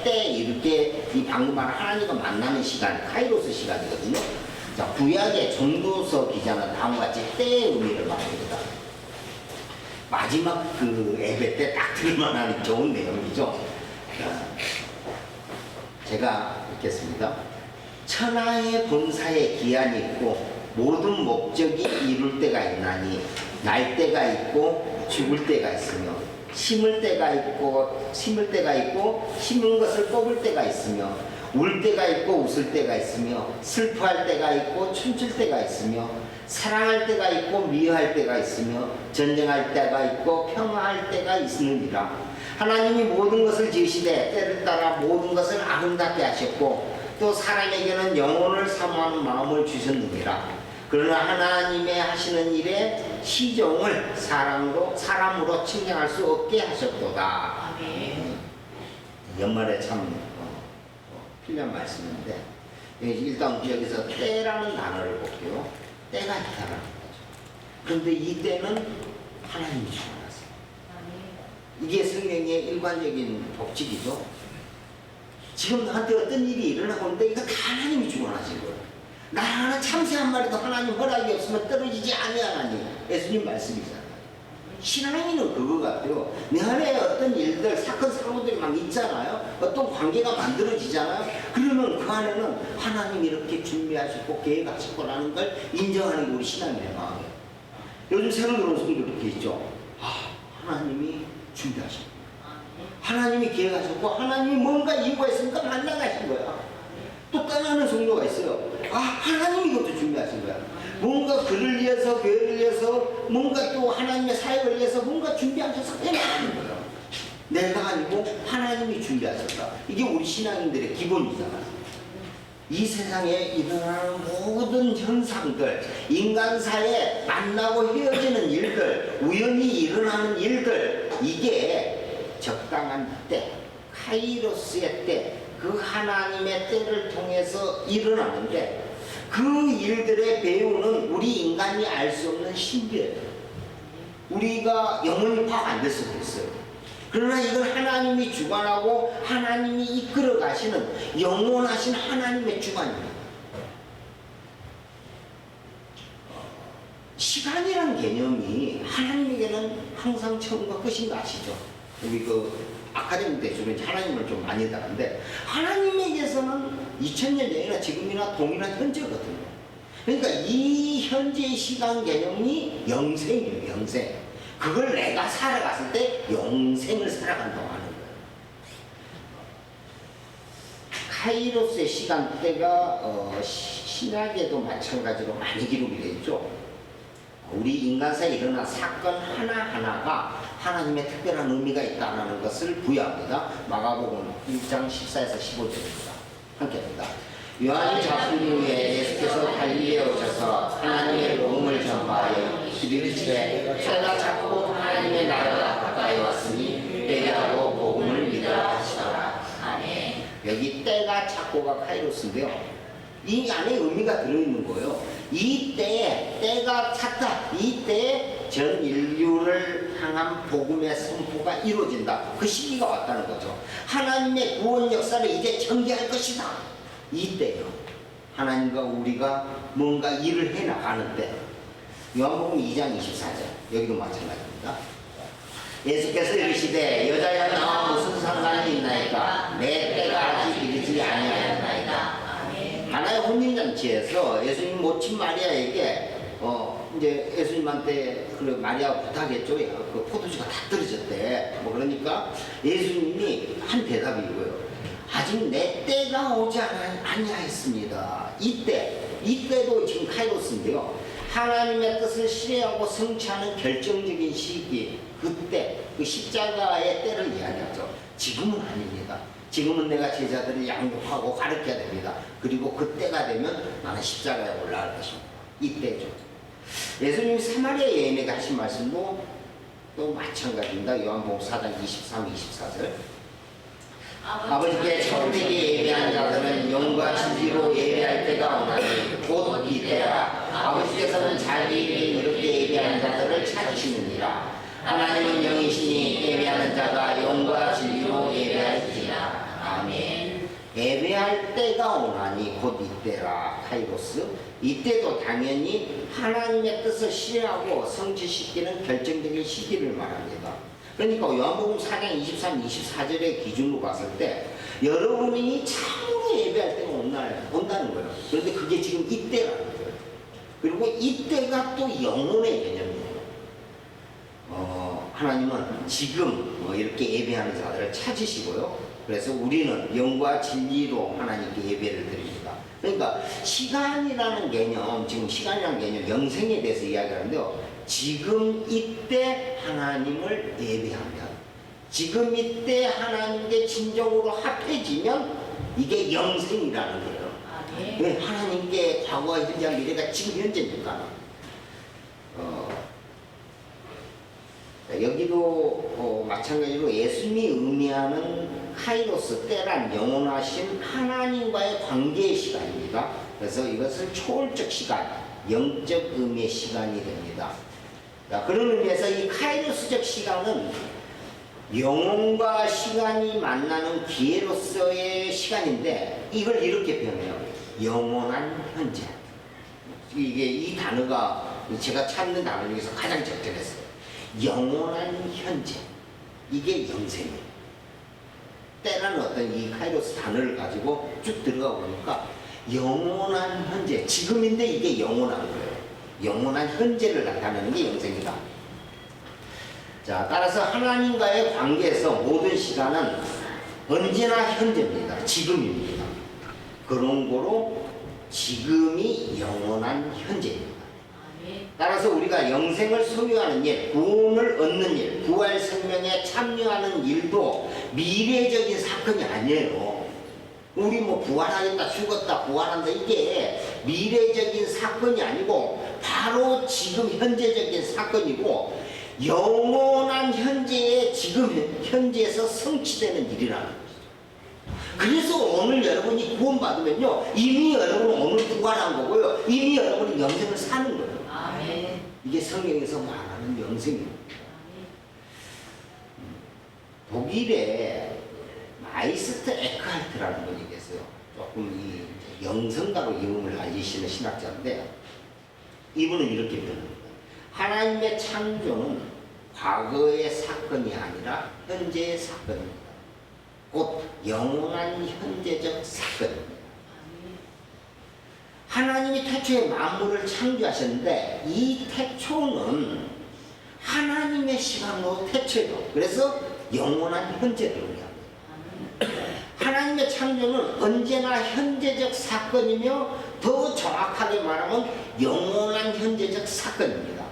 때 이렇게 이 방금 말한 하나님과 만나는 시간, 카이로스 시간이거든요. 자, 구약의 전도서 기자는 다음과 같이 때의 의미를 말합니다. 마지막 그 예배 때 딱 들을만한 좋은 내용이죠. 자, 제가 읽겠습니다. 천하의 본사에 기한이 있고 모든 목적이 이룰 때가 있나니 날 때가 있고 죽을 때가 있으며 심을 때가 있고 심은 것을 뽑을 때가 있으며 울 때가 있고 웃을 때가 있으며 슬퍼할 때가 있고 춤출 때가 있으며 사랑할 때가 있고 미워할 때가 있으며 전쟁할 때가 있고 평화할 때가 있느니라. 하나님이 모든 것을 지으시되 때를 따라 모든 것을 아름답게 하셨고 또 사람에게는 영혼을 사모하는 마음을 주셨느니라. 그러나 하나님의 하시는 일에 시종을 사람으로 측량할 수 없게 하셨도다. 아멘. 연말에 참 필요한 말씀인데 일단 여기서 때라는 단어를 볼게요. 때가 있다라는 거죠. 그런데 이 때는 하나님이 주관하세요. 이게 성경의 일관적인 법칙이죠. 지금 나한테 어떤 일이 일어나고 있는데 이거 다 하나님이 주관하신 거예요. 나 하나 참새 한 마리도 하나님 허락이 없으면 떨어지지 아니하나니 예수님 말씀이잖아요. 신앙인은 그거 같아요. 내 안에 어떤 일들, 사건, 사고들이 막 있잖아요. 어떤 관계가 만들어지잖아요. 그러면 그 안에는 하나님이 이렇게 준비하셨고 계획하셨고라는 걸 인정하는 게 우리 신앙인의 마음이에요. 요즘 새로 들어온 성도 이렇게 있죠. 하나님이 준비하셨고 하나님이 계획하셨고 하나님이 뭔가 이유가 있으니까 만나가신 거야. 또 떠나는 성도가 있어요. 하나님이 이것도 준비하신 거야. 뭔가 그를 위해서, 교회를 위해서, 뭔가 또 하나님의 사역을 위해서 뭔가 준비하셔서 해나가는 거예요. 내가 아니고 하나님이 준비하셨다. 이게 우리 신앙인들의 기본이잖아요. 이 세상에 일어나는 모든 현상들, 인간사에 만나고 헤어지는 일들, 우연히 일어나는 일들, 이게 적당한 때, 카이로스의 때, 그 하나님의 때를 통해서 일어나는데 그 일들의 배우는 우리 인간이 알 수 없는 신비예요. 우리가 영원히 파악 안 될 수도 있어요. 그러나 이걸 하나님이 주관하고 하나님이 이끌어 가시는 영원하신 하나님의 주관입니다. 시간이란 개념이 하나님에게는 항상 처음과 끝인 거 아시죠? 우리 아카데미 때 주로 하나님을 좀 많이 다루는데 하나님에게서는 2000년 전이나 지금이나 동일한 현재거든요. 그러니까 이 현재의 시간 개념이 영생이에요. 영생. 그걸 내가 살아갔을 때 영생을 살아간다고 하는 거예요. 카이로스의 시간대가 신약에도 마찬가지로 많이 기록이 되어 있죠. 우리 인간사에 일어난 사건 하나하나가 하나님의 특별한 의미가 있다는 것을 부여합니다. 마가복음 1장 14에서 15절입니다. 함께 합니다. 요한이 잡힌 후에 예수께서 갈릴리에 오셔서 하나님의 복음을 전파하여 이르시되 때가 찼고 하나님의 나라가 가까이 왔으니 때하고 복음을 믿으라 하시더라. 아멘. 여기 때가 찼고가 카이로스인데요. 이 안에 의미가 들어있는 거예요. 이 때에 때가 찼다. 이 때에 전 인류를 향한 복음의 선포가 이루어진다. 그 시기가 왔다는 거죠. 하나님의 구원 역사를 이제 전개할 것이다. 이 때요. 하나님과 우리가 뭔가 일을 해나가는 때. 요한복음 2장 24절. 여기도 마찬가지입니다. 예수께서 이르시되 여자여 나와 무슨 상관이 있나이까 내 때가 아직 이르지 아니하였나이다. 하나의 혼인잔치에서 예수님 모친 마리아에게 이제 예수님한테 그 마리아가 부탁했죠. 그 포도주가 다 떨어졌대. 그러니까 예수님이 한 대답이 이거예요. 아직 내 때가 오지 아니하였습니다. 이때도 지금 카이로스인데요. 하나님의 뜻을 실행하고 성취하는 결정적인 시기, 그때 그 십자가의 때를 이야기하죠. 지금은 아닙니다. 지금은 내가 제자들을 양육하고 가르쳐야 됩니다. 그리고 그때가 되면 나는 십자가에 올라갈 것입니다. 이때죠. 예수님이 사마리아 여인에게 하신 말씀도 또 마찬가지입니다. 요한복음 4장 23, 24절. 아버지께 처음되게 예배한 자들은 영과 진리로 예배할 때가 오나니 곧 이때라. 아버지께서는 자기 이름에 이렇게 예배하는 자들을 찾으시느니라. 하나님은 영이시니 예배하는 자가 영과 진리로 예배할지니라. 아멘. 예배할 때가 오나니 곧 이때라. 카이로스. 이때도 당연히 하나님의 뜻을 실행하고 성취시키는 결정적인 시기를 말합니다. 그러니까 요한복음 4장 23, 24절의 기준으로 봤을 때 여러분이 참으로 예배할 때가 온다는 거예요. 그런데 그게 지금 이때라는 거예요. 그리고 이때가 또 영혼의 개념이에요. 하나님은 지금 이렇게 예배하는 자들을 찾으시고요. 그래서 우리는 영과 진리로 하나님께 예배를 드립니다. 그러니까 시간이라는 개념, 지금 시간이라는 개념, 영생에 대해서 이야기하는데요. 지금 이때 하나님을 예배하면, 지금 이때 하나님께 진정으로 합해지면 이게 영생이라는 거예요. 왜 하나님께 과거와 현재와 미래가 지금 현재니까. 여기도 마찬가지로 예수님이 의미하는 카이로스 때란 영원하신 하나님과의 관계의 시간입니다. 그래서 이것은 초월적 시간, 영적 의미의 시간이 됩니다. 자, 그런 의미에서 이 카이로스적 시간은 영혼과 시간이 만나는 기회로서의 시간인데 이걸 이렇게 표현해요. 영원한 현재. 이게 이 단어가 제가 찾는 단어 중에서 가장 적절했어요. 영원한 현재. 이게 영생이에요. 때라는 어떤 이 카이로스 단어를 가지고 쭉 들어가 보니까 영원한 현재, 지금인데 이게 영원한 거예요. 영원한 현재를 나타내는 게 영생이다. 자, 따라서 하나님과의 관계에서 모든 시간은 언제나 현재입니다. 지금입니다. 그런 거로 지금이 영원한 현재입니다. 따라서 우리가 영생을 소유하는 일, 구원을 얻는 일, 부활 생명에 참여하는 일도 미래적인 사건이 아니에요. 우리 뭐 부활하겠다, 죽었다, 부활한다, 이게 미래적인 사건이 아니고 바로 지금 현재적인 사건이고 영원한 현재에 지금 현재에서 성취되는 일이라는 거죠. 그래서 오늘 여러분이 구원받으면요, 이미 여러분은 오늘 부활한 거고요, 이미 여러분은 영생을 사는 거예요. 아멘. 이게 성경에서 말하는 영생입니다. 독일에 마이스트 에크할트라는 분이 계세요. 조금 이 영성가로 이름을 알리시는 신학자인데 이분은 이렇게 표현합니다. 하나님의 창조는 과거의 사건이 아니라 현재의 사건입니다. 곧 영원한 현재적 사건입니다. 하나님이 태초에 만물을 창조하셨는데 이 태초는 하나님의 시간으로 태초예요. 그래서 영원한 현재를 의미합니다. 하나님의 창조는 언제나 현재적 사건이며 더 정확하게 말하면 영원한 현재적 사건입니다.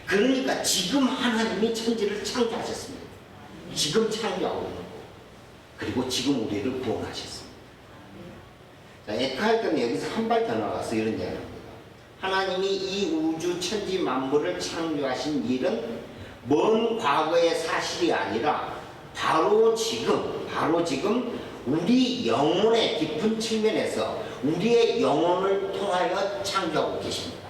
그러니까 지금 하나님이 천지를 창조하셨습니다. 지금 창조하고 있는 거고 그리고 지금 우리를 구원하셨습니다. 자, 에크할트는 여기서 한 발 더 나가서 이런 이야기를 합니다. 하나님이 이 우주 천지 만물을 창조하신 일은 먼 과거의 사실이 아니라 바로 지금 우리 영혼의 깊은 측면에서 우리의 영혼을 통하여 창조하고 계십니다.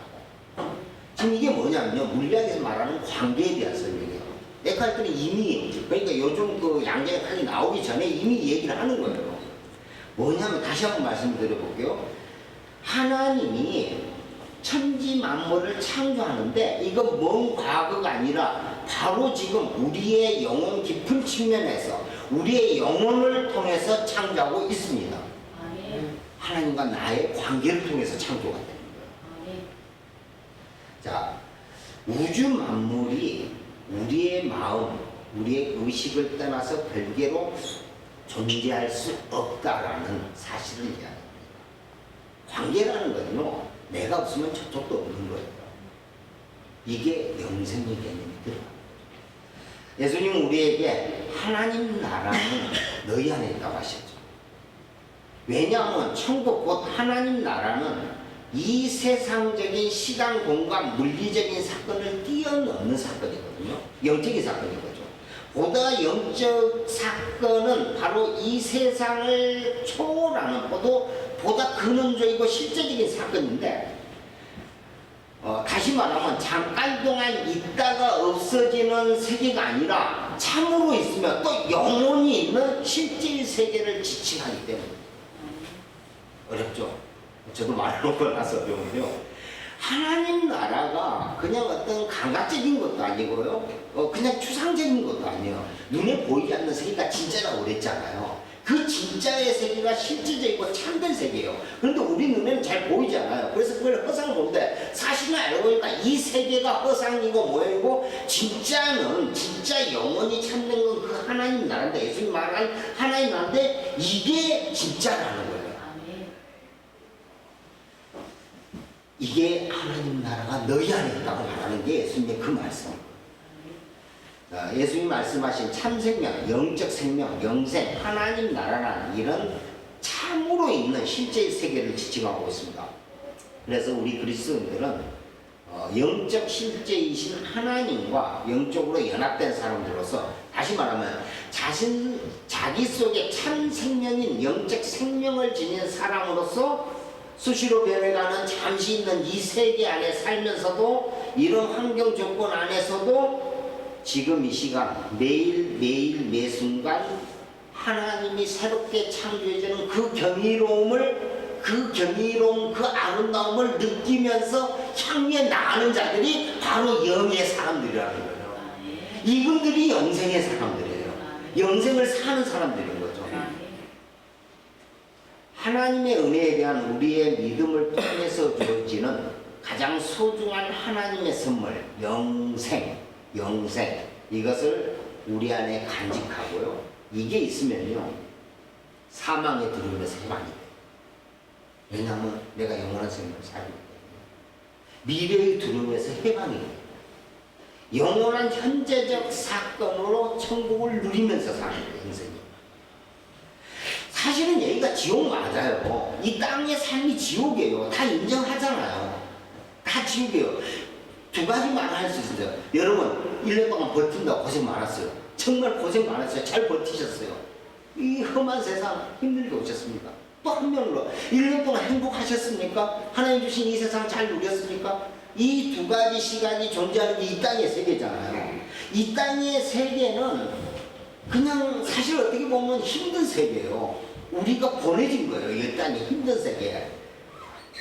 지금 이게 뭐냐면요, 물리학에서 말하는 관계에 대한 설명이에요. 에크할트는 이미, 그러니까 요즘 그 양자역학이 나오기 전에 이미 얘기를 하는 거예요. 뭐냐면 다시 한번 말씀드려볼게요. 하나님이 천지 만물을 창조하는데 이건 먼 과거가 아니라 바로 지금 우리의 영혼 깊은 측면에서 우리의 영혼을 통해서 창조하고 있습니다. 아멘. 하나님과 나의 관계를 통해서 창조가 되는 거예요. 아멘. 자, 우주 만물이 우리의 마음, 우리의 의식을 떠나서 별개로 존재할 수 없다라는 사실을 이야기합니다. 관계라는 거는요, 내가 없으면 저쪽도 없는 거예요. 이게 영생의 개념이 들어갑니다. 예수님은 우리에게 하나님 나라는 너희 안에 있다고 하셨죠. 왜냐하면 천국 곧 하나님 나라는 이 세상적인 시간, 공간, 물리적인 사건을 뛰어넘는 사건이거든요. 영적인 사건인 거죠. 보다 영적 사건은 바로 이 세상을 초월하는 보다 근원적이고 실제적인 사건인데 다시 말하면 잠깐 동안 있다가 없어지는 세계가 아니라 참으로 있으면 또 영원히 있는 실질 세계를 지칭하기 때문에 어렵죠. 저도 말해놓고 나서 배우면요, 하나님 나라가 그냥 어떤 감각적인 것도 아니고요, 그냥 추상적인 것도 아니에요. 눈에 보이지 않는 세계가 진짜라고 그랬잖아요. 그 진짜의 세계가 실질적이고 참된 세계예요. 그런데 우리 눈에는 잘 보이지 않아요. 그래서 그걸 허상 보는데 사실은 알고 보니까 이 세계가 허상이고 모형이고 진짜 영원히 참된 건 그 하나님 나라인데, 예수님 말한 하나님 나라인데 이게 진짜라는 거예요. 이게 하나님 나라가 너희 안에 있다고 말하는 게 예수님의 그 말씀입니다. 예수님이 말씀하신 참생명, 영적 생명, 영생, 하나님 나라라는 이런 참으로 있는 실제 세계를 지칭하고 있습니다. 그래서 우리 그리스도인들은 영적 실제이신 하나님과 영적으로 연합된 사람들로서, 다시 말하면 자기 속에 참 생명인 영적 생명을 지닌 사람으로서 수시로 변해가는 잠시 있는 이 세계 안에 살면서도 이런 환경 조건 안에서도 지금 이 시간 매일 매 순간 하나님이 새롭게 창조해주는 그 경이로움을 그 아름다움을 느끼면서 향해 나가는 자들이 바로 영의 사람들이라는 거예요. 이분들이 영생의 사람들이에요. 영생을 사는 사람들인 거죠. 하나님의 은혜에 대한 우리의 믿음을 통해서 주어지는 가장 소중한 하나님의 선물, 영생. 이것을 우리 안에 간직하고요. 이게 있으면요, 사망의 두려움에서 해방이 돼요. 왜냐하면 내가 영원한 생명을 살고 있거든요. 미래의 두려움에서 해방이 돼요. 영원한 현재적 사건으로 천국을 누리면서 사는 거예요, 인생이. 사실은 여기가 지옥 맞아요. 이 땅의 삶이 지옥이에요. 다 인정하잖아요. 다 지옥이에요. 두 가지만 할 수 있어요. 여러분, 1년 동안 버틴다고 고생 많았어요. 정말 고생 많았어요. 잘 버티셨어요. 이 험한 세상 힘들게 오셨습니까? 또 한 명으로 1년 동안 행복하셨습니까? 하나님 주신 이 세상 잘 누렸습니까? 이 두 가지 시간이 존재하는 게 이 땅의 세계잖아요. 이 땅의 세계는 그냥 사실 어떻게 보면 힘든 세계예요. 우리가 보내진 거예요. 이 땅이 힘든 세계.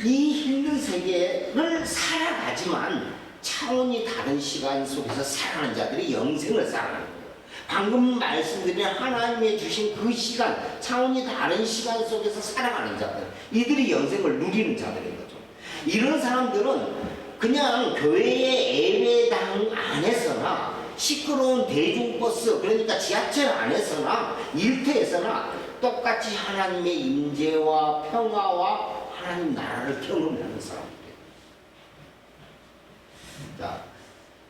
이 힘든 세계를 살아가지만 차원이 다른 시간 속에서 살아가는 자들이 영생을 살아가는 거예요. 방금 말씀드린 하나님의 주신 그 시간, 차원이 다른 시간 속에서 살아가는 자들, 이들이 영생을 누리는 자들인 거죠. 이런 사람들은 그냥 교회의 예배당 안에서나 시끄러운 대중버스, 그러니까 지하철 안에서나 일터에서나 똑같이 하나님의 임재와 평화와 하나님 나라를 경험하는 사람들이에요. 자,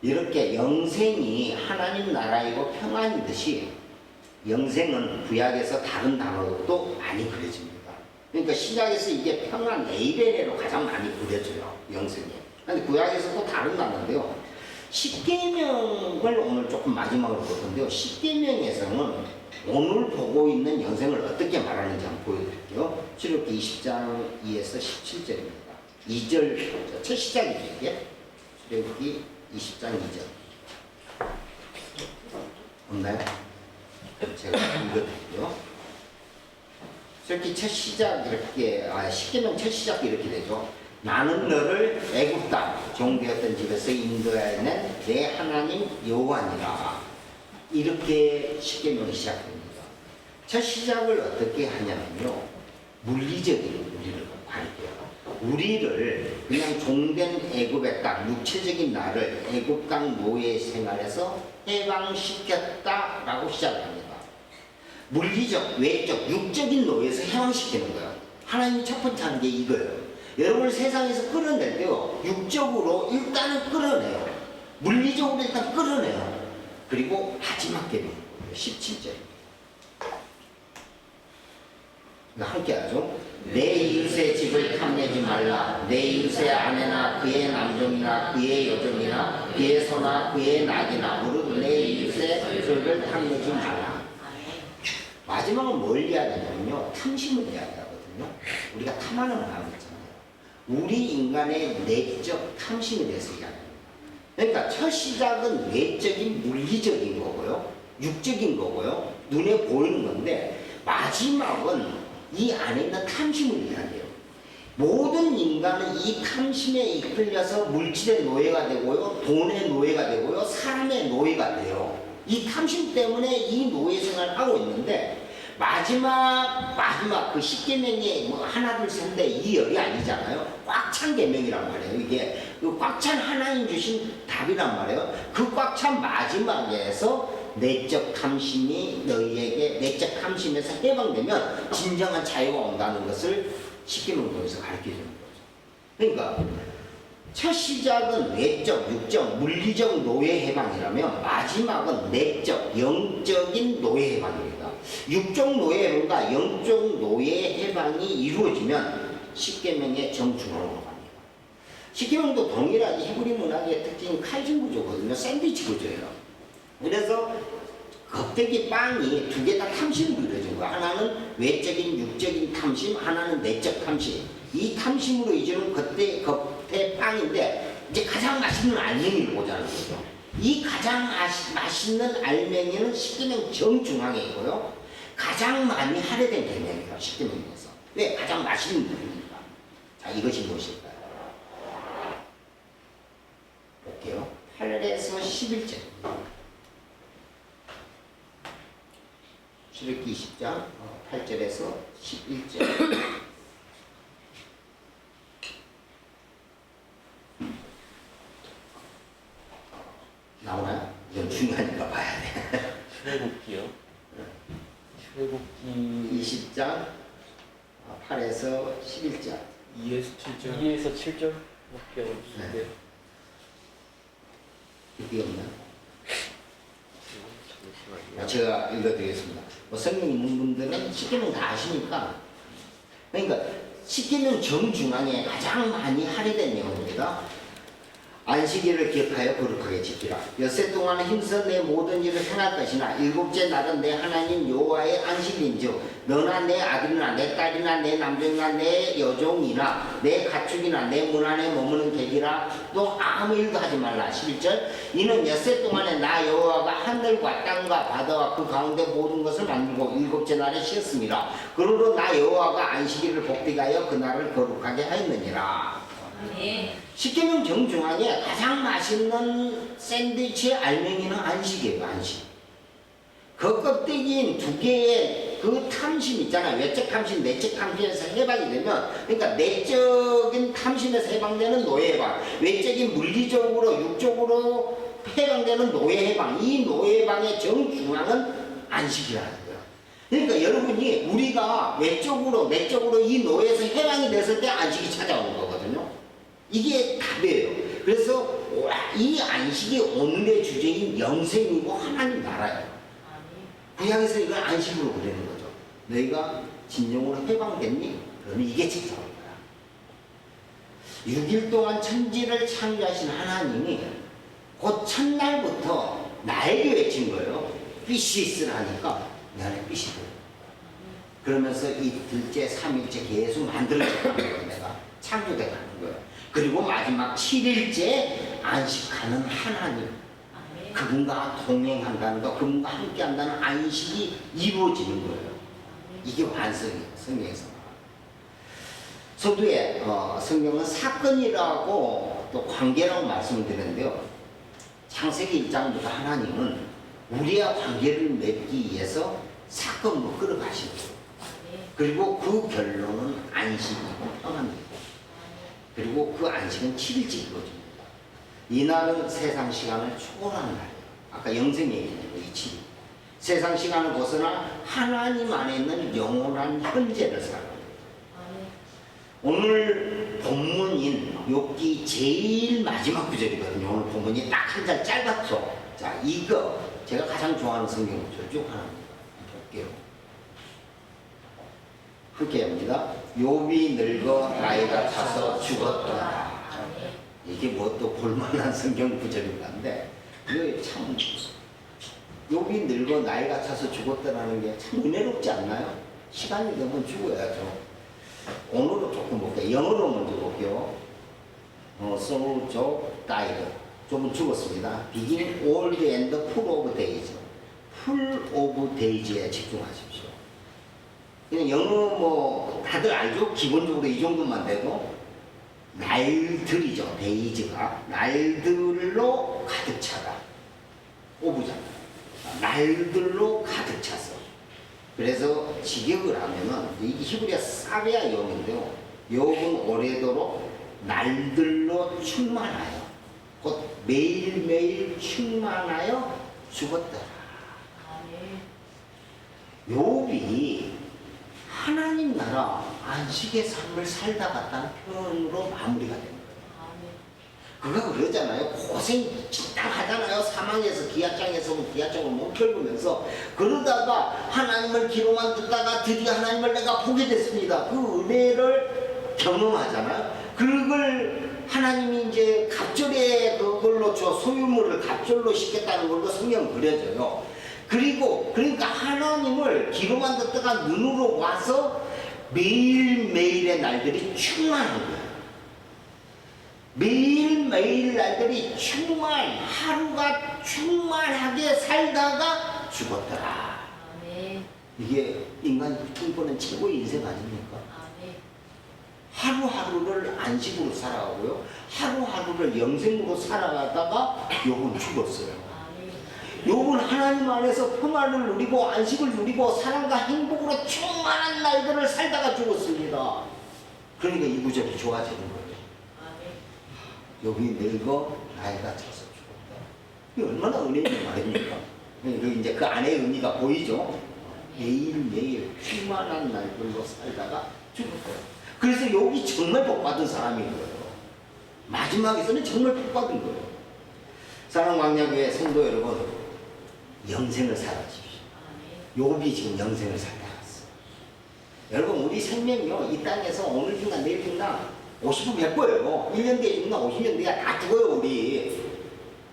이렇게 영생이 하나님 나라이고 평안이듯이 영생은 구약에서 다른 단어도 많이 그려집니다. 그러니까 신약에서 이게 평안, 에이레네로 가장 많이 그려져요, 영생이. 근데 구약에서도 다른 단어인데요. 십계명을 오늘 조금 마지막으로 볼 건데요. 십계명에서는 오늘 보고 있는 영생을 어떻게 말하는지 한번 보여드릴게요. 출애굽기 20장 2에서 17절입니다. 2절, 첫 시작이죠, 이게. 출애굽기 20장 2절. 없나요? 제가 읽어드릴게요. 출애굽기 첫 시작 이렇게, 십계명 첫 시작이 이렇게 되죠. 나는 너를 애굽 땅 종되었던 집에서 인도하여낸 내 하나님 여호와니라. 이렇게 십계명이 시작됩니다. 첫 시작을 어떻게 하냐면요, 물리적인 우리를 가리켜요. 우리를 그냥 종된 애굽의 땅, 육체적인 나를 애굽 땅 노예 생활에서 해방시켰다라고 시작합니다. 물리적, 외적, 육적인 노예에서 해방시키는 거예요. 하나님이 첫 번째 하는 게 이거예요. 여러분을 세상에서 끌어낼 때요, 육적으로 일단은 끌어내요. 물리적으로 일단 끌어내요. 그리고 마지막 계명 17절입니다. 함께 하죠. 내 이웃의 집을 탐내지 말라. 내 이웃의 아내나 그의 남종이나 그의 여종이나 그의 소나 그의 낙이나 무릇 내 이웃의 집을 탐내지 말라. 마지막은 뭘 이야기하냐면요, 탐심을 이야기하거든요. 우리가 탐하는 마음 있잖아요. 우리 인간의 내적 탐심에 대해서 이야기합니다. 그러니까 첫 시작은 외적인 물리적인 거고요, 육적인 거고요, 눈에 보이는 건데, 마지막은 이 안에 있는 탐심을 이야기해요. 모든 인간은 이 탐심에 이끌려서 물질의 노예가 되고요, 돈의 노예가 되고요, 사람의 노예가 돼요. 이 탐심 때문에 이 노예 생활을 하고 있는데, 마지막 그 십계명이 뭐 하나 둘 셋인데 이 열이 아니잖아요. 꽉 찬 계명이란 말이에요. 이게 그 꽉 찬 하나님 주신 답이란 말이에요. 그 꽉 찬 마지막에서 내적 탐심이 너희에게 내적 탐심에서 해방되면 진정한 자유가 온다는 것을 십계명을 통해서 가르쳐주는 거죠. 그러니까 첫 시작은 외적, 육적, 물리적 노예 해방이라면 마지막은 내적, 영적인 노예 해방입니다. 육적 노예 해방과 영적 노예 해방이 이루어지면 십계명의 정중앙으로 갑니다. 십계명도 동일하게 히브리 문학의 특징인 칼진 구조거든요. 샌드위치 구조예요. 그래서 껍데기 빵이 두 개 다 탐심으로 이루어진 거야. 하나는 외적인 육적인 탐심, 하나는 내적 탐심. 이 탐심으로 이루어진 겉에 빵인데 이제 가장 맛있는 알맹이를 보자는 거죠. 이 가장 맛있는 알맹이는 십계명 정중앙에 있고요. 가장 많이 할애된 계명이에요. 십계명에서. 왜? 가장 맛있는 부분이니까. 자, 이것이 무엇일까요? 볼게요. 8에서 11절. 출애굽기 20장 8절에서 11절. 나오나요? 이건 중요하니까 봐야 돼. 출애굽기요. 출애굽기 20장 8에서 11절. 2에서 7절. 2에서 7절밖에 없는데 이게 없나요? 잠시만요. 제가 읽어드리겠습니다. 뭐 성경 있는 분들은 십계명 다 아시니까. 그러니까 십계명 정중앙에 가장 많이 할애된 내용입니다. 안식일을 기억하여 거룩하게 지키라. 엿새 동안 힘써 내 모든 일을 행할 것이나 일곱째 날은 내 하나님 여호와의 안식일인즉 너나 내 아들이나 내 딸이나 내 남종이나 내 여종이나 내 가축이나 내 문 안에 머무는 객이라 또 아무 일도 하지 말라. 11절 이는 엿새 동안에 나 여호와가 하늘과 땅과 바다와 그 가운데 모든 것을 만들고 일곱째 날에 쉬었습니다. 그러므로 나 여호와가 안식일을 복되게 하여 그날을 거룩하게 하였느니라. 십계명 정중앙에 가장 맛있는 샌드위치의 알맹이는 안식이에요. 안식. 그 껍데기인 두 개의 그 탐심 있잖아요. 외적 탐심, 내적 탐심에서 해방이 되면, 그러니까 내적인 탐심에서 해방되는 노예 해방, 외적인 물리적으로 육적으로 해방되는 노예 해방, 이 노예 해방의 정중앙은 안식이라는 거예요. 그러니까 여러분이 우리가 외적으로 내적으로 이 노예에서 해방이 됐을 때 안식이 찾아오는 거거든요. 이게 답이에요. 그래서 이 안식이 오늘의 주제인 영생이고 하나님 나라예요. 구약에서 이걸 안식으로 그리는 거죠. 너희가 진정으로 해방됐니? 그러면 이게 찾아올 거야. 6일 동안 천지를 창조하신 하나님이 곧 첫날부터 나에게 외친 거예요. 빛이 있으라니까 내 안에 빛이 들어요. 그러면서 이틀째, 3일째 계속 만들어져가는 거예요. 내가 창조돼 가는 거예요. 그리고 마지막 7일째 안식하는 하나님, 그분과 동행한다는 것, 그분과 함께한다는 안식이 이루어지는 거예요. 이게 완성이에요. 성경에서. 서두에 성경은 사건이라고 또 관계라고 말씀을 드렸는데요. 창세기 1장부터 하나님은 우리와 관계를 맺기 위해서 사건으로 끌어가시는 거예요. 그리고 그 결론은 안식이고 평안이고, 그리고 그 안식은 7일째 이루어집니다. 이날은 세상 시간을 초월하는 날이에요. 아까 영생 얘기했는데 이 7일. 세상 시간을 벗어나 하나님 안에 있는 영원한 현재를 살아가는 거예요. 오늘 본문인 욥기 제일 마지막 구절이거든요. 오늘 본문이 딱 한 장 짧았죠. 자, 이거 제가 가장 좋아하는 성경 구절 중 하나입니다. 볼게요. 그렇게 합니다. 욥이 늙어 나이가 차서 죽었더라. 이게 뭐 또 볼만한 성경 구절인가인데, 이거 참 욥이 늙어 나이가 차서 죽었더라는 게 참 은혜롭지 않나요? 시간이 되면 죽어야죠. 오늘은 조금 볼게요. 영어로 먼저 볼게요. So Job died. 조금 죽었습니다. Begin old and full of days. full of days에 집중하십시오. 그냥 영어 뭐 다들 알죠? 기본적으로 이 정도만 돼도 날들이죠. 데이즈가 날들로 가득 차다. 오브잖아. 날들로 가득 찼어. 그래서 직역을 하면은 이게 히브리어 사베아 영인데요. 욥은 오래도록 날들로 충만하여 곧 매일매일 충만하여 죽었더라. 욥이 하나님 나라 안식의 삶을 살다 갔다는 표현으로 마무리가 됩니다. 그가 그러잖아요. 고생 진짜 하잖아요. 사망에서 기아장에서 기아장을 못 펼으면서 그러다가 하나님을 기로만 듣다가 드디어 하나님을 내가 보게 됐습니다. 그 은혜를 경험하잖아요. 그걸 하나님이 이제 갑절에 그걸로 저 소유물을 갑절로 싣겠다는 걸로 성경 그려져요. 그리고 그러니까 하나님을 기로만 듣다가 눈으로 와서 매일매일의 날들이 충만한 거예요. 매일매일 날들이 하루가 충만하게 살다가 죽었더라. 아멘. 이게 인간이 꿈꾸는 최고의 인생 아닙니까? 아멘. 하루하루를 안식으로 살아가고요. 하루하루를 영생으로 살아가다가 욥은 죽었어요. 아멘. 욥은 하나님 안에서 평안을 누리고 안식을 누리고 사랑과 행복으로 충만한 날들을 살다가 죽었습니다. 그러니까 이 구절이 좋아지는 거예요. 욥이 늙어 나이가 차서 죽었다. 이게 얼마나 은혜 있는 말입니까? 여기 이제 그 안의 의미가 보이죠? 매일매일 충만한 날들로 살다가 죽었어요. 그래서 욥이 정말 복받은 사람인 거예요. 마지막에서는 정말 복받은 거예요. 사랑 광야교회 성도 여러분, 영생을 살아주십시오. 욥이 지금 영생을 살다 갔어. 여러분, 우리 생명이요, 이 땅에서 오늘 중간 내일 중간 50분 100거예요. 1년 뒤에 죽나 50년 뒤에 다 죽어요, 우리.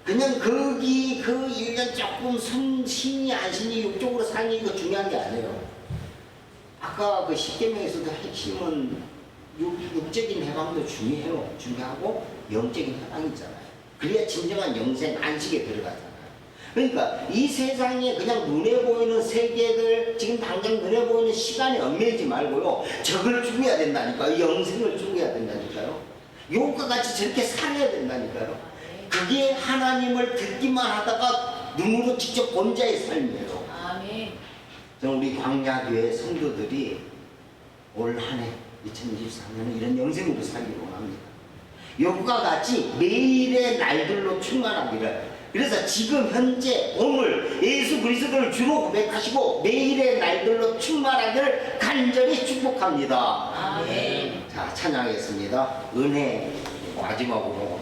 그냥 그 1년 조금 신이 안신이 육적으로 사는 거 중요한 게 아니에요. 아까 그 10계명에서도 핵심은 육적인 해방도 중요하고 영적인 해방이 있잖아요. 그래야 진정한 영생 안식에 들어가잖아요. 그러니까 이 세상에 그냥 눈에 보이는 세계들, 지금 당장 눈에 보이는 시간에 얽매이지 말고요, 저걸 죽여야 된다니까요. 영생을 죽여야 된다니까요. 욥과 같이 저렇게 살아야 된다니까요. 그게 하나님을 듣기만 하다가 눈으로 직접 본 자의 삶이에요. 아멘. 저는 우리 광야교회 성도들이 올 한해 2024년은 이런 영생으로 살기를 원합니다. 욥과 같이 매일의 날들로 충만하기를. 그래서 지금 현재 오늘 예수 그리스도를 주로 고백하시고 매일의 날들로 충만하기를 간절히 축복합니다. 아멘. 자, 찬양하겠습니다. 은혜 마지막으로